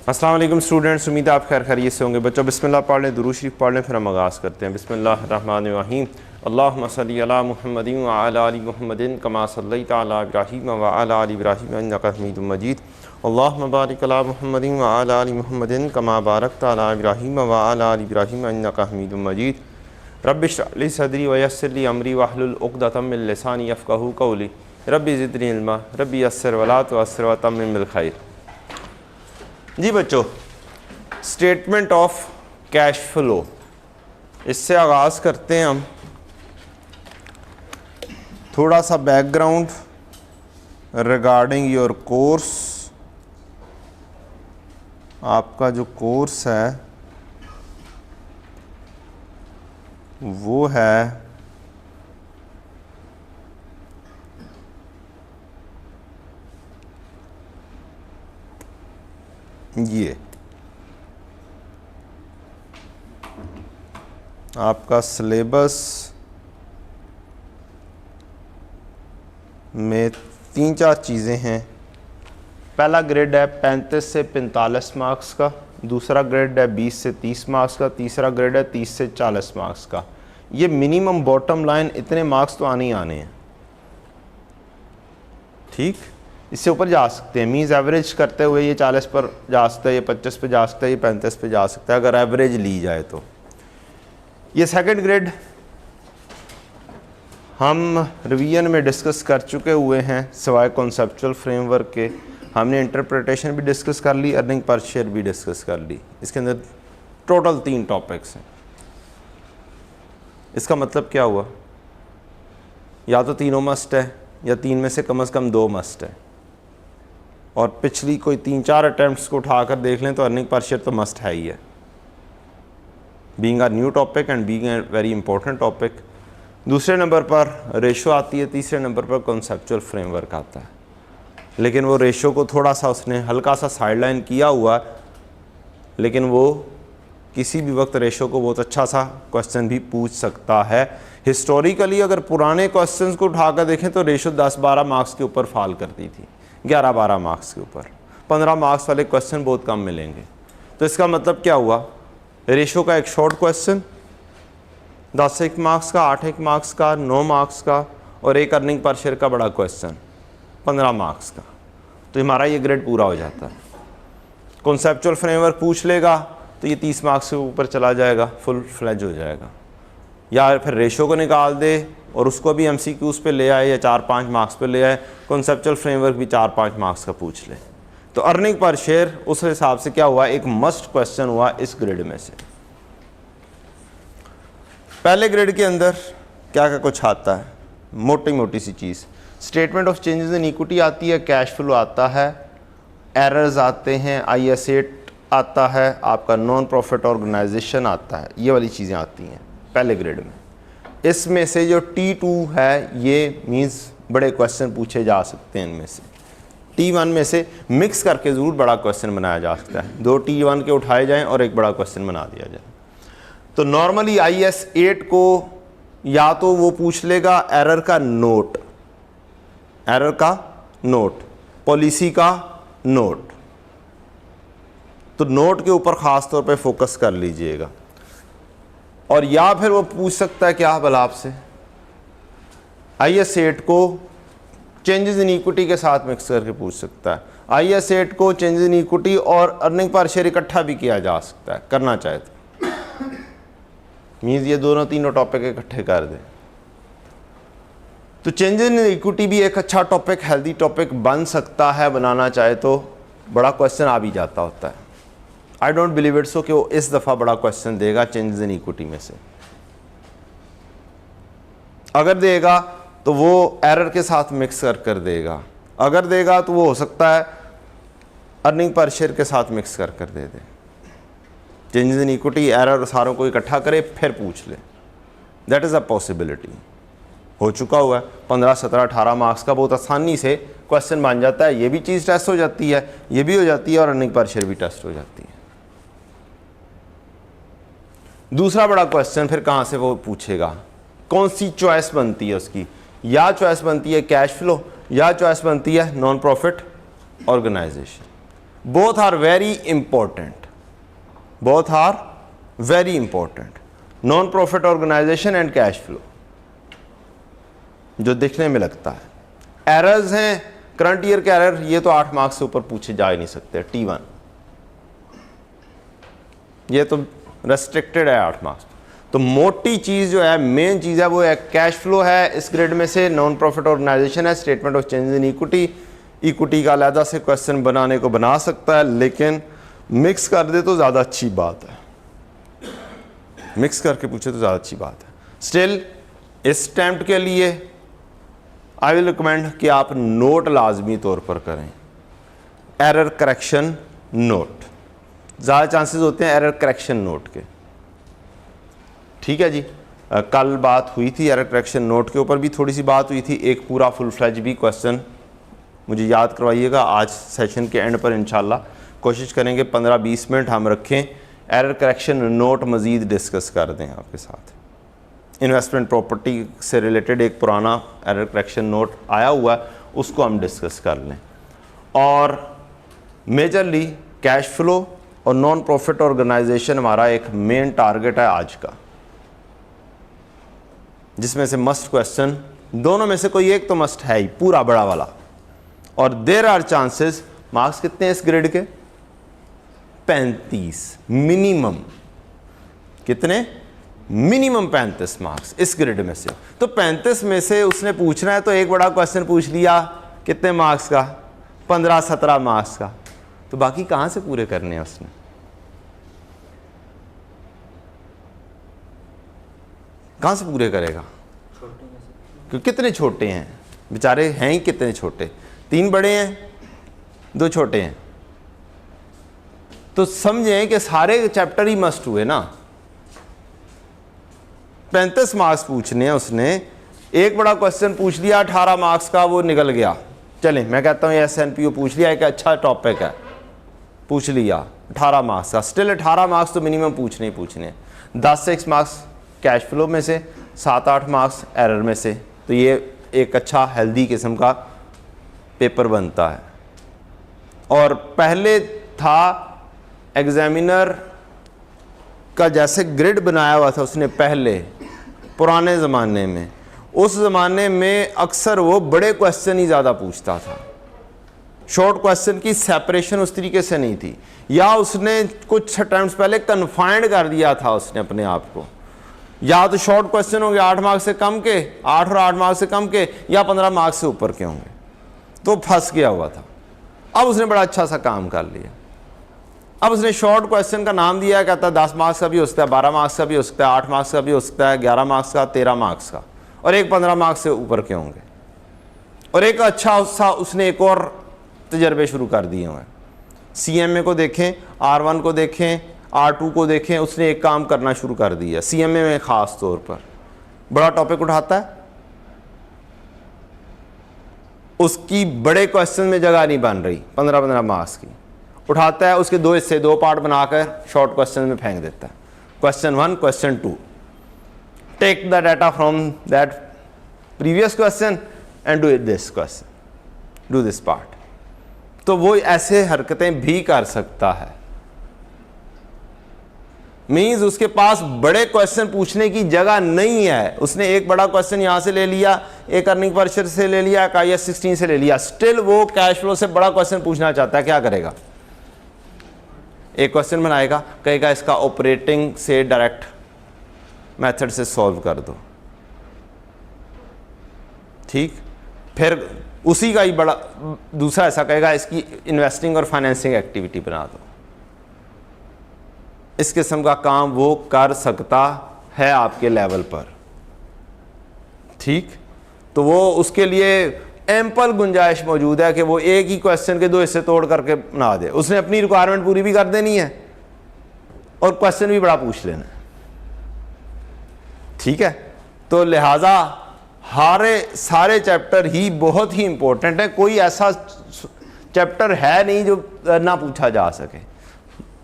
अस्सलाम वालेकुम स्टूडेंट्स, उम्मीद है आप खैर खैरियत से होंगे। बच्चों बिस्मिल्लाह पढ़ लें, दुरूद शरीफ पढ़ लें, फिर हम आगाज़ करते हैं। बिस्मिल्लाहिर्रहमानिर्रहीम। अल्लाहुम्मा सल्ली अला मुहम्मदिन व अला आलि मुहम्मदिन कमा सल्लैता अला इब्राहीम व अला आलि इब्राहीम इन्नका हमीदुम मजीद। अल्लाहुम्मा बारिक अला मुहम्मदिन व अला आलि मुहम्मदिन कमा बारकता अला इब्राहीम व अला आलि इब्राहीम इन्नका हमीदुम मजीद। रब्बि इश्रह ली सदरी व यस्सिर ली अमरी वहलुल उक़दतम मिन लिसानी यफ़क़हू क़ौली। रब्बि ज़िदनी इल्मा रब्बि यस्सिर वला तुअस्सिर व तम्मिम बिल खैर। जी बच्चों, स्टेटमेंट ऑफ कैश फ्लो, इससे आगाज़ करते हैं हम। थोड़ा सा बैकग्राउंड रिगार्डिंग योर कोर्स। आपका जो कोर्स है वो है ये आपका सिलेबस में 3-4 चीज़ें हैं। पहला ग्रेड है 35 से 45 मार्क्स का, दूसरा ग्रेड है 20 से 30 मार्क्स का, तीसरा ग्रेड है 30 से 40 मार्क्स का। ये मिनिमम बॉटम लाइन इतने मार्क्स तो आने ही आने हैं, ठीक। इससे ऊपर जा सकते हैं, मीन्स एवरेज करते हुए ये 40 पर जा सकता है, ये 25 पे जा सकता है, ये 35 पे जा सकता है अगर एवरेज ली जाए तो। ये सेकंड ग्रेड हम रिवीजन में डिस्कस कर चुके हुए हैं, सिवाय कॉन्सेप्चुअल फ्रेमवर्क के। हमने इंटरप्रिटेशन भी डिस्कस कर ली, अर्निंग पर शेयर भी डिस्कस कर ली। इसके अंदर टोटल 3 टॉपिक्स हैं। इसका मतलब क्या हुआ, या तो तीनों मस्ट है या 3 में से कम 2 मस्ट है। और पिछली कोई 3-4 अटैम्प्ट्स को उठाकर देख लें तो अर्निंग पर शेयर तो मस्ट है ही है, being a new topic and being a very important topic. दूसरे नंबर पर रेशो आती है, तीसरे नंबर पर कॉन्सेप्चुअल फ्रेमवर्क आता है। लेकिन वो रेशो को थोड़ा सा उसने हल्का सा साइडलाइन किया हुआ, लेकिन वो किसी भी वक्त रेशो को बहुत अच्छा सा क्वेश्चन भी पूछ सकता है। हिस्टोरिकली अगर पुराने क्वेश्चंस को उठाकर देखें तो रेशो 10-12 मार्क्स के ऊपर फॉल करती थी, 11-12 मार्क्स के ऊपर। 15 मार्क्स वाले क्वेश्चन बहुत कम मिलेंगे। तो इसका मतलब क्या हुआ, रेशो का एक शॉर्ट क्वेश्चन 10 मार्क्स का, 8 मार्क्स का, 9 मार्क्स का, और एक अर्निंग पर शेयर का बड़ा क्वेश्चन 15 मार्क्स का, तो हमारा ये ग्रेड पूरा हो जाता है। कॉन्सेप्चुअल फ्रेमवर्क पूछ लेगा तो ये 30 मार्क्स के ऊपर चला जाएगा, फुल फ्लेज हो जाएगा। या फिर रेशो को निकाल दे और उसको भी MCQs पे ले आए या 4-5 मार्क्स पे ले आए, कॉन्सेप्चुअल फ्रेमवर्क भी 4-5 मार्क्स का पूछ ले, तो अर्निंग पर शेयर उस हिसाब से क्या हुआ, एक मस्ट क्वेश्चन हुआ इस ग्रेड में से। पहले ग्रेड के अंदर क्या क्या कुछ आता है, मोटी मोटी सी चीज़। Statement of changes in equity आती है, कैश फ्लो आता है, एरर्स आते हैं, IS8 आता है, आपका नॉन प्रॉफिट ऑर्गेनाइजेशन आता है, ये वाली चीज़ें आती हैं पहले ग्रेड में। इसमें से जो T2 है ये मीन्स बड़े क्वेश्चन पूछे जा सकते हैं। इनमें से T1 में से मिक्स करके ज़रूर बड़ा क्वेश्चन बनाया जा सकता है, 2 T1 के उठाए जाएं और एक बड़ा क्वेश्चन बना दिया जाए। तो नॉर्मली IS8 को या तो वो पूछ लेगा एरर का नोट, एरर का नोट, पॉलिसी का नोट, तो नोट के ऊपर ख़ास तौर पे फोकस कर लीजिएगा। और या फिर वो पूछ सकता है क्या भला आपसे, IS8 को चेंजेस इन इक्विटी के साथ मिक्स करके पूछ सकता है। IS8 को चेंजेस इन इक्विटी और अर्निंग पर शेयर इकट्ठा भी किया जा सकता है, करना चाहे तो। मीन्स ये तीनों टॉपिक इकट्ठे कर दें। तो चेंजेस इन इक्विटी भी एक अच्छा टॉपिक, हेल्दी टॉपिक बन सकता है, बनाना चाहे तो। बड़ा क्वेश्चन आ भी जाता होता है। I don't believe it so कि वो इस दफ़ा बड़ा क्वेश्चन देगा चेंजेस इन इक्विटी में से। अगर देगा तो वो एरर के साथ मिक्स कर देगा, अगर देगा तो वो हो सकता है अर्निंग पर शेयर के साथ मिक्स कर दे दे। चेंजेस इन इक्विटी, एरर सारों को इकट्ठा करे फिर पूछ ले, दैट इज़ अ पॉसिबिलिटी। हो चुका हुआ है, 15, 17, 18 मार्क्स का बहुत आसानी से क्वेश्चन बन जाता है। ये भी चीज़ टेस्ट हो जाती है, ये भी हो जाती है, और अर्निंग पर शेयर भी टेस्ट हो जाती है। दूसरा बड़ा क्वेश्चन फिर कहाँ से वो पूछेगा, कौन सी चॉइस बनती है उसकी, या चॉइस बनती है कैश फ्लो, या चॉइस बनती है non profit organisation. Both are very important, both are very important, non profit organisation and cash flow, जो दिखने में लगता है। एरर्स हैं, करंट ईयर के एरर, ये तो 8 मार्क्स से ऊपर पूछे जा ही नहीं सकते, T1, ये तो रेस्ट्रिक्टेड है 8 मार्क्स। तो मोटी चीज़ जो है, मेन चीज़ है, वो है कैश फ्लो है इस ग्रेड में से, नॉन प्रॉफिट ऑर्गेनाइजेशन है, statement of change in equity. Equity का अलहदा से क्वेश्चन बनाने को बना सकता है, लेकिन मिक्स कर दे तो ज़्यादा अच्छी बात है, मिक्स करके पूछे तो ज़्यादा अच्छी बात है। स्टिल इस अटेम्प्ट के लिए आई विल रिकमेंड कि आप नोट लाजमी तौर पर करें, एरर करेक्शन नोट, ज़्यादा चांसेस होते हैं एरर करेक्शन नोट के। ठीक है जी, कल बात हुई थी एरर करेक्शन नोट के ऊपर भी थोड़ी सी बात हुई थी, एक पूरा फुल फ्लैज भी क्वेश्चन मुझे याद करवाइएगा, आज सेशन के एंड पर इंशाल्लाह कोशिश करेंगे 15-20 मिनट हम रखें, एरर करेक्शन नोट मज़ीद डिस्कस कर दें आपके साथ। इन्वेस्टमेंट प्रॉपर्टी से रिलेटेड एक पुराना एरर करेक्शन नोट आया हुआ है, उसको हम डिस्कस कर लें। और मेजरली कैश फ्लो और नॉन प्रॉफिट ऑर्गेनाइजेशन हमारा एक मेन टारगेट है आज का, जिसमें से मस्ट क्वेश्चन, दोनों में से कोई एक तो मस्ट है ही, पूरा बड़ा वाला। और देयर आर चांसेस, मार्क्स कितने हैं इस ग्रेड के? 35 मिनिमम, कितने? मिनिमम 35 मार्क्स इस ग्रेड में से। तो 35 में से उसने पूछना है तो एक बड़ा क्वेश्चन पूछ लिया, कितने मार्क्स का? 15-17 मार्क्स का, तो बाकी कहां से पूरे करने हैं उसने? कहां से पूरे करेगा? क्योंकि कितने छोटे हैं बेचारे, हैं ही कितने छोटे, 3 बड़े हैं 2 छोटे हैं, तो समझें कि सारे चैप्टर ही मस्ट हुए ना। 35 मार्क्स पूछने हैं उसने, एक बड़ा क्वेश्चन पूछ लिया 18 मार्क्स का, वो निकल गया। चलें मैं कहता हूँ SNPO पूछ लिया, एक अच्छा टॉपिक है, पूछ लिया 18 मार्क्स का, स्टिल 18 मार्क्स तो मिनिमम पूछने ही पूछने। 10 से 6 मार्क्स कैश फ्लो में से, 7-8 मार्क्स एरर में से, तो ये एक अच्छा हेल्दी किस्म का पेपर बनता है। और पहले था एग्जामिनर का जैसे ग्रिड बनाया हुआ था उसने पहले, पुराने ज़माने में, उस ज़माने में अक्सर वो बड़े क्वेश्चन ही ज़्यादा पूछता था, शॉर्ट क्वेश्चन की सेपरेशन उस तरीके से नहीं थी, या उसने कुछ अटेम्प्ट्स पहले कन्फाइंड कर दिया था उसने अपने आप को, या तो शॉर्ट क्वेश्चन होंगे 8 मार्क्स से कम के, 8 और 8 मार्क्स से कम के, या 15 मार्क्स से ऊपर के होंगे, तो फंस गया हुआ था। अब उसने बड़ा अच्छा सा काम कर लिया, अब उसने शॉर्ट क्वेश्चन का नाम दिया है, कहता है 10 मार्क्स का भी हो सकता है, 12 मार्क्स का भी हो सकता है, 8 मार्क्स का भी हो सकता है, 11 मार्क्स का, 13 मार्क्स का, और एक 15 मार्क्स से ऊपर के होंगे। और एक अच्छा सा उसने एक और तजर्बे शुरू कर दिए हुए हैं, CMA को देखें, R1 को देखें, R2 को देखें, उसने एक काम करना शुरू कर दिया CMA में ख़ास तौर पर। बड़ा टॉपिक उठाता है, उसकी बड़े क्वेश्चन में जगह नहीं बन रही 15-15 मार्क्स की, उठाता है उसके 2 हिस्से, 2 पार्ट बनाकर शॉर्ट क्वेश्चन में फेंक देता है, question 1, question 2, take the data from that previous question and do this question, do this part. तो वो ऐसे हरकतें भी कर सकता है, मीन्स उसके पास बड़े क्वेश्चन पूछने की जगह नहीं है, उसने एक बड़ा क्वेश्चन यहां से ले लिया, एक अर्निंग पर शेयर से ले लिया, एक IAS 16 से ले लिया, स्टिल वो कैश फ्लो से बड़ा क्वेश्चन पूछना चाहता है, क्या करेगा? एक क्वेश्चन बनाएगा, कहेगा इसका ऑपरेटिंग से डायरेक्ट मेथड से सॉल्व कर दो, ठीक, फिर उसी का ही बड़ा दूसरा ऐसा कहेगा इसकी इन्वेस्टिंग और फाइनेंसिंग एक्टिविटी बना दो। इस किस्म का काम वो कर सकता है आपके लेवल पर, ठीक। तो वो उसके लिए एम्पल गुंजाइश मौजूद है कि वो एक ही क्वेश्चन के 2 हिस्से तोड़ करके बना दे, उसने अपनी रिक्वायरमेंट पूरी भी कर देनी है और क्वेश्चन भी बड़ा पूछ लेना है, ठीक है। तो लिहाजा सारे चैप्टर ही बहुत ही इंपॉर्टेंट है, कोई ऐसा चैप्टर है नहीं जो ना पूछा जा सके।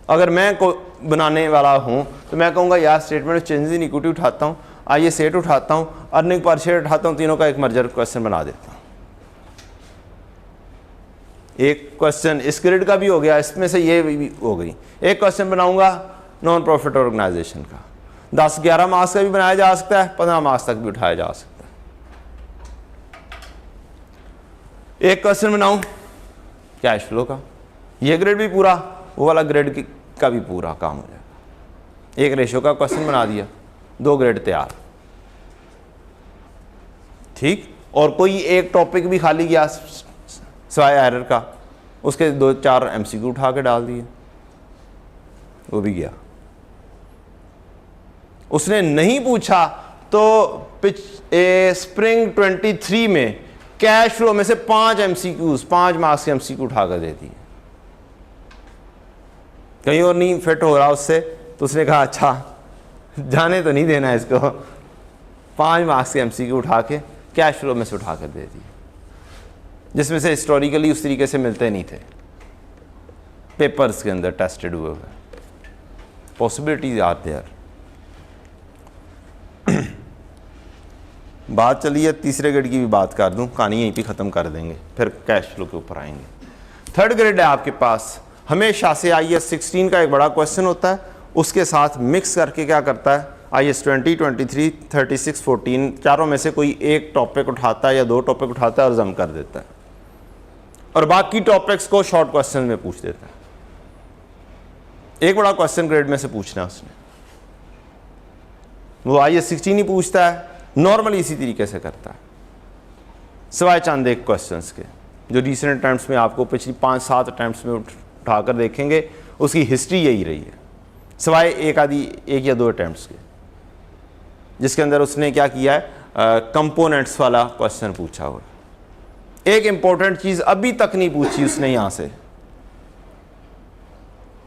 अगर मैं को बनाने वाला हूं तो मैं कहूँगा यार statement of changes in equity उठाता हूँ, आइए सेट उठाता हूँ, अर्निंग पर शेयर उठाता हूँ, तीनों का एक मर्जर क्वेश्चन बना देता हूँ। एक क्वेश्चन इस ग्रेड का भी हो गया, इसमें से ये भी हो गई। एक क्वेश्चन बनाऊंगा नॉन प्रॉफिट ऑर्गेनाइजेशन का, 10-11 मार्क्स का भी बनाया जा सकता है, 15 मार्क्स तक भी उठाया जा सकता है। एक क्वेश्चन बनाऊं कैश फ्लो का, ये ग्रेड भी पूरा, वो वाला ग्रेड का भी पूरा काम हो जाएगा। एक रेशो का क्वेश्चन बना दिया, 2 ग्रेड तैयार, ठीक। और कोई एक टॉपिक भी खाली गया सिवाय एरर का, उसके 2-4 MCQ उठा के डाल दिए, वो भी गया। उसने नहीं पूछा तो स्प्रिंग 23 में कैश फ्लो में से 5 MCQs, 5 मार्क्स के MCQ उठाकर दे दिए। कहीं और नहीं फिट हो रहा उससे, तो उसने कहा अच्छा जाने तो नहीं देना इसको, 5 मार्क्स के MCQ उठा के कैश फ्लो में से उठाकर दे दिए, जिसमें से हिस्टोरिकली उस तरीके से मिलते नहीं थे, पेपर्स के अंदर टेस्टेड हुए हुए। Possibilities are there. बात चलिए तीसरे ग्रेड की भी बात कर दूं, कहानी यहीं पे ख़त्म कर देंगे, फिर कैश फ्लो के ऊपर आएंगे। थर्ड ग्रेड है आपके पास, हमेशा से IAS 16 का एक बड़ा क्वेश्चन होता है, उसके साथ मिक्स करके क्या करता है, IAS 20, 23, 36, 14 चारों में से कोई एक टॉपिक उठाता है या 2 टॉपिक उठाता है और जम कर देता है, और बाकी टॉपिक्स को शॉर्ट क्वेश्चन में पूछ देता है। एक बड़ा क्वेश्चन ग्रेड में से पूछना है उसने, वो IAS 16 ही पूछता है, नॉर्मली इसी तरीके से करता है, सिवाय चंद एक क्वेश्चंस के जो रिसेंट अटेम्प्ट्स में आपको पिछली 5-7 अटेम्प्ट्स में उठाकर देखेंगे, उसकी हिस्ट्री यही रही है, सिवाय एक या दो अटेम्प्ट्स के, जिसके अंदर उसने क्या किया है, कंपोनेंट्स वाला क्वेश्चन पूछा हुआ। एक इंपॉर्टेंट चीज अभी तक नहीं पूछी उसने यहां से,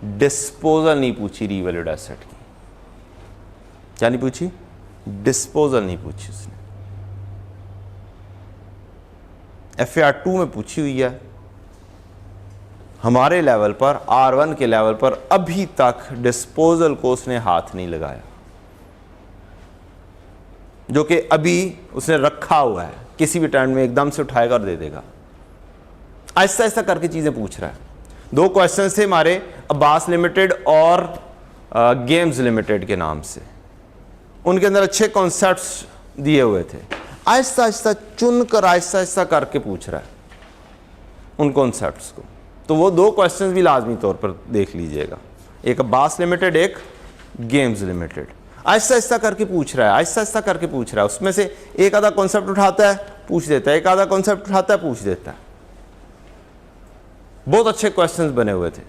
डिस्पोजल नहीं पूछी रीवैल्यूड एसेट की। क्या नहीं पूछी? डिस्पोजल नहीं पूछी उसने। FAR 2 में पूछी हुई है, हमारे लेवल पर R1 के लेवल पर अभी तक डिस्पोजल को उसने हाथ नहीं लगाया, जो कि अभी उसने रखा हुआ है, किसी भी टाइम में एकदम से उठाएगा और दे देगा। ऐसा ऐसा करके चीजें पूछ रहा है। 2 क्वेश्चन थे हमारे, अब्बास लिमिटेड और गेम्स लिमिटेड के नाम से, उनके अंदर अच्छे कॉन्सेप्ट्स दिए हुए थे, आहिस्ता आहिस्ता चुनकर आहिस्ता आहिस्ता करके पूछ रहा है उन कॉन्सेप्ट्स को। तो वो 2 क्वेश्चंस भी लाजमी तौर पर देख लीजिएगा, एक अब्बास लिमिटेड, एक गेम्स लिमिटेड। आहिस्ता आहिस्ता करके पूछ रहा है, आहिस्ता आहिस्ता करके पूछ रहा है, उसमें से एक आधा कॉन्सेप्ट उठाता है पूछ देता है, एक आधा कॉन्सेप्ट उठाता है पूछ देता है। बहुत अच्छे क्वेश्चंस बने हुए थे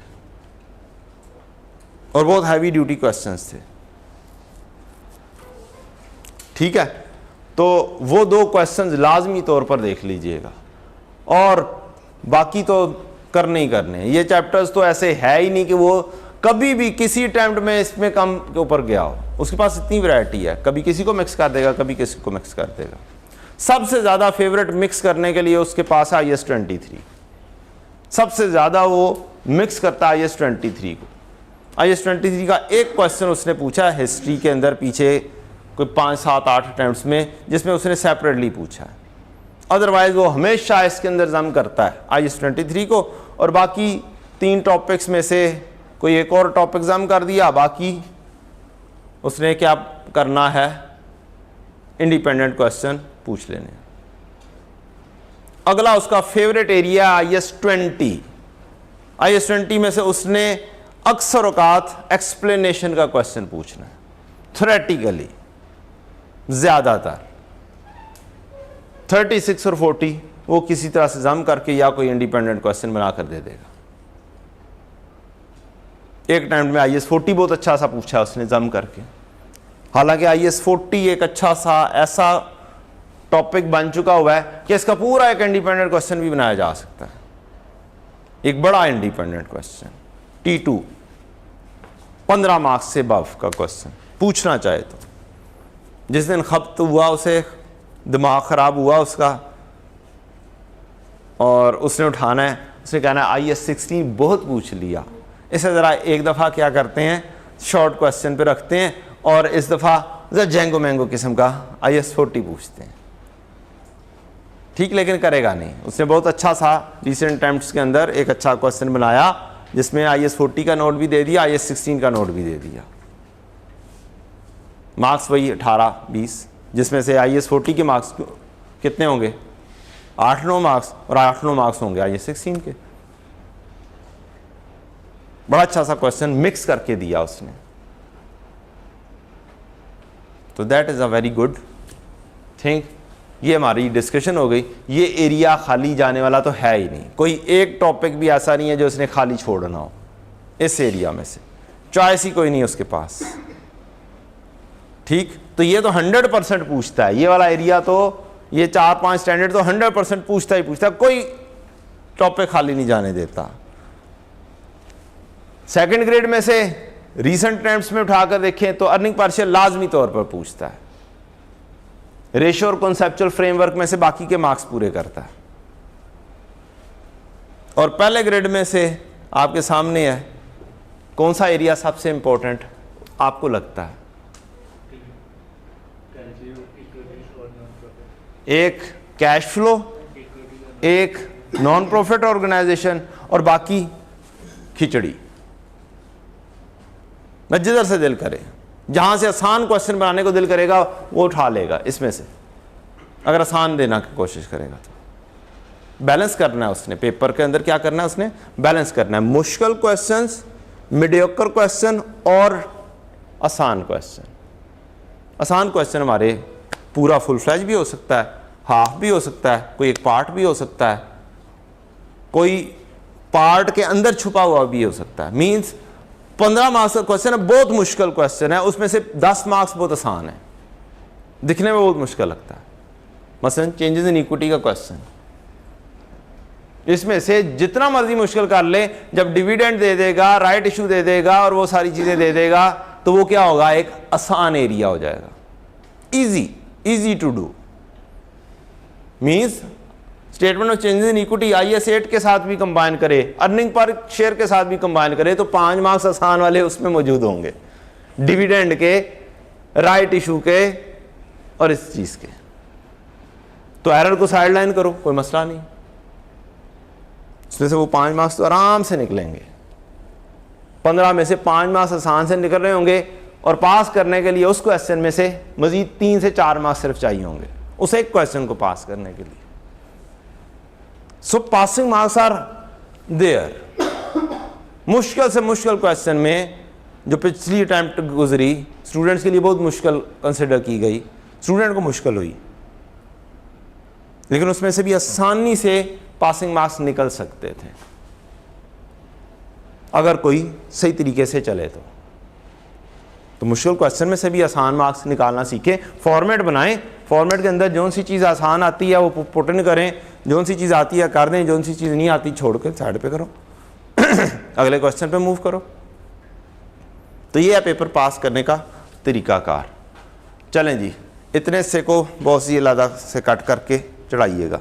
और बहुत हैवी ड्यूटी क्वेश्चंस थे, ठीक है। तो वो 2 क्वेश्चंस लाजमी तौर पर देख लीजिएगा, और बाकी तो करने ही करने। ये चैप्टर्स तो ऐसे है ही नहीं कि वो कभी भी किसी अटेम्प्ट में इसमें कम के ऊपर गया हो, उसके पास इतनी वैरायटी है, कभी किसी को मिक्स कर देगा, कभी किसी को मिक्स कर देगा। सबसे ज़्यादा फेवरेट मिक्स करने के लिए उसके पास है IAS 23, सबसे ज़्यादा वो मिक्स करता है IAS 23 को। IAS 23 का एक क्वेश्चन उसने पूछा हिस्ट्री के अंदर पीछे कोई 5, 7, 8 अटेम्प्ट्स में, जिसमें उसने सेपरेटली पूछा है। अदरवाइज वो हमेशा इसके अंदर जम करता है IAS 23 को, और बाकी 3 टॉपिक्स में से कोई एक और टॉपिक जम कर दिया, बाकी उसने क्या करना है, इंडिपेंडेंट क्वेश्चन पूछ लेने। अगला उसका फेवरेट एरिया IAS 20। IAS 20 में से उसने अक्सर औकात एक्सप्लेनेशन का क्वेश्चन पूछना है, थ्योरेटिकली ज्यादातर 36 और 40 वो किसी तरह से जम करके या कोई इंडिपेंडेंट क्वेश्चन बनाकर दे देगा। एक टाइम में IAS 40 बहुत अच्छा सा पूछा उसने जम करके, हालांकि IAS 40 एक अच्छा सा ऐसा टॉपिक बन चुका हुआ है कि इसका पूरा एक इंडिपेंडेंट क्वेश्चन भी बनाया जा सकता है, एक बड़ा इंडिपेंडेंट क्वेश्चन T2 15 मार्क्स से अबव का क्वेश्चन पूछना चाहे तो। जिस दिन खपत हुआ उसे दिमाग ख़राब हुआ उसका और उसने उठाना है, उसने कहना है IAS 16 बहुत पूछ लिया, इसे ज़रा एक दफ़ा क्या करते हैं शॉर्ट क्वेश्चन पे रखते हैं, और इस दफ़ा ज़रा जेंगो मैंगो किस्म का IAS 40 पूछते हैं, ठीक, लेकिन करेगा नहीं। उसने बहुत अच्छा सा रिसेंट अटेम्प्ट्स के अंदर एक अच्छा क्वेश्चन बनाया जिसमें IS 40 का नोट भी दे दिया, IS 16 का नोट भी दे दिया। मार्क्स वही 18-20, जिसमें से IS 40 के मार्क्स कितने होंगे, 8-9 मार्क्स, और 8-9 मार्क्स होंगे IS 16 के। बड़ा अच्छा सा क्वेश्चन मिक्स करके दिया उसने। तो that is a very good thing. ये हमारी डिस्कशन हो गई। ये एरिया खाली जाने वाला तो है ही नहीं, कोई एक टॉपिक भी ऐसा नहीं है जो उसने खाली छोड़ना हो इस एरिया में से, चॉइस ही कोई नहीं उसके पास। ठीक, तो ये तो 100% पूछता है, ये वाला एरिया तो, ये 4-5 स्टैंडर्ड तो 100% पूछता ही पूछता है, कोई टॉपिक खाली नहीं जाने देता। सेकंड ग्रेड में से रीसेंट अटेम्प्ट्स में उठाकर देखें तो अर्निंग पार्शियल लाजमी तौर पर पूछता है, रेशियो और कॉन्सेप्चुअल फ्रेमवर्क में से बाकी के मार्क्स पूरे करता है। और पहले ग्रेड में से आपके सामने है, कौन सा एरिया सबसे इंपॉर्टेंट आपको लगता है? एक कैश फ्लो, एक नॉन प्रॉफिट ऑर्गेनाइजेशन, और बाकी खिचड़ी। मैं जिधर से दिल करे, जहां से आसान क्वेश्चन बनाने को दिल करेगा वो उठा लेगा इसमें से, अगर आसान देना की कोशिश करेगा तो। बैलेंस करना है उसने पेपर के अंदर, क्या करना है उसने, बैलेंस करना है, मुश्किल क्वेश्चंस, मीडियोकर क्वेश्चन और आसान क्वेश्चन। आसान क्वेश्चन हमारे पूरा फुल फ्लैज भी हो सकता है, हाफ भी हो सकता है, कोई एक पार्ट भी हो सकता है, कोई पार्ट के अंदर छुपा हुआ भी हो सकता है। मींस 15 मार्क्स का क्वेश्चन है, बहुत मुश्किल क्वेश्चन है, उसमें से 10 मार्क्स बहुत आसान है, दिखने में बहुत मुश्किल लगता है। मसलन चेंजेस इन इक्विटी का क्वेश्चन, इसमें से जितना मर्जी मुश्किल कर ले, जब डिविडेंड दे देगा, राइट इशू दे देगा और वो सारी चीजें दे देगा, तो वो क्या होगा, एक आसान एरिया हो जाएगा, easy to do. Means statement of changes in equity IS 8 के साथ भी कंबाइन करे, अर्निंग पर शेयर के साथ भी कंबाइन करे, तो 5 मार्क्स आसान वाले उसमें मौजूद होंगे, डिविडेंड के, राइट इशू के और इस चीज के। तो एरर को साइडलाइन करो, कोई मसला नहीं, उसमें से वो 5 मार्क्स तो आराम से निकलेंगे। 15 में से 5 मार्क्स आसान से निकल रहे होंगे, और पास करने के लिए उस क्वेश्चन में से मजीद 3 से 4 मार्क्स सिर्फ चाहिए होंगे उस एक क्वेश्चन को पास करने के लिए। सो पासिंग मार्क्स आर देयर। मुश्किल से मुश्किल क्वेश्चन में जो पिछली अटेम्प्ट गुजरी, स्टूडेंट्स के लिए बहुत मुश्किल कंसिडर की गई, स्टूडेंट को मुश्किल हुई, लेकिन उसमें से भी आसानी से पासिंग मार्क्स निकल सकते थे अगर कोई सही तरीके से चले तो मुश्किल क्वेश्चन में से भी आसान मार्क्स निकालना सीखें। फॉर्मेट बनाएं, फॉर्मेट के अंदर जो सी चीज़ आसान आती है वो पुट इन करें, जो सी चीज़ आती है कर दें, जो सी चीज़ नहीं आती छोड़ कर साइड पे करो अगले क्वेश्चन पे मूव करो। तो ये है पेपर पास करने का तरीकाकार। चलें जी, इतने हिस्से को बहुत सी अलग से कट करके चढ़ाइएगा।